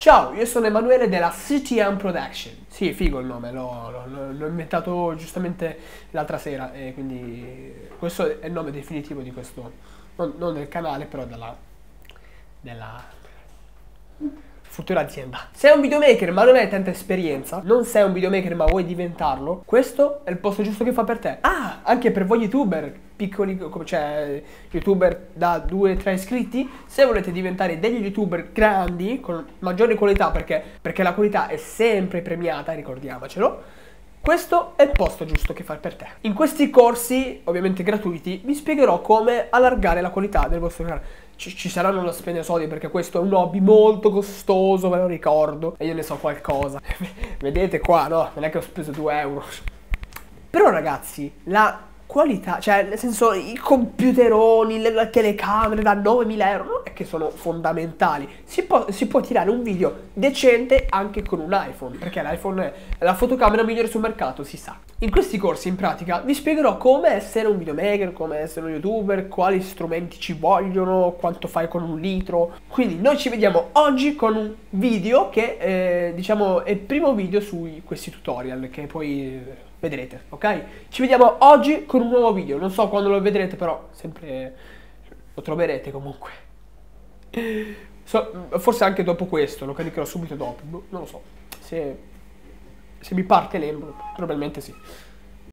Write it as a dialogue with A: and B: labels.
A: Ciao, io sono Emanuele della CTM Production. Sì, figo il nome, l'ho inventato giustamente l'altra sera e quindi questo è il nome definitivo di questo, non del canale, però della futura azienda. Sei un videomaker ma non hai tanta esperienza, non sei un videomaker ma vuoi diventarlo, questo è il posto giusto che fa per te. Ah, anche per voi youtuber piccoli, cioè youtuber da 2-3 iscritti, se volete diventare degli youtuber grandi con maggiore qualità, perché la qualità è sempre premiata, ricordiamocelo. Questo è il posto giusto che fa per te. In questi corsi, ovviamente gratuiti, vi spiegherò come allargare la qualità del vostro canale. Ci saranno da spendere soldi perché questo è un hobby molto costoso, ve lo ricordo, e io ne so qualcosa. Vedete qua, no? Non è che ho speso 2 euro. Però ragazzi, la qualità, cioè nel senso i computeroni, le telecamere da 9.000 euro non è che sono fondamentali. Si può tirare un video decente anche con un iPhone, perché l'iPhone è la fotocamera migliore sul mercato, si sa. In questi corsi in pratica vi spiegherò come essere un videomaker, come essere un youtuber, quali strumenti ci vogliono, quanto fai con un litro. Quindi noi ci vediamo oggi con un video che diciamo è il primo video su questi tutorial che poi vedrete, ok? Ci vediamo oggi con un nuovo video, non so quando lo vedrete, però sempre lo troverete comunque. Forse anche dopo questo, lo caricherò subito dopo, non lo so. Se mi parte l'embolo, probabilmente sì.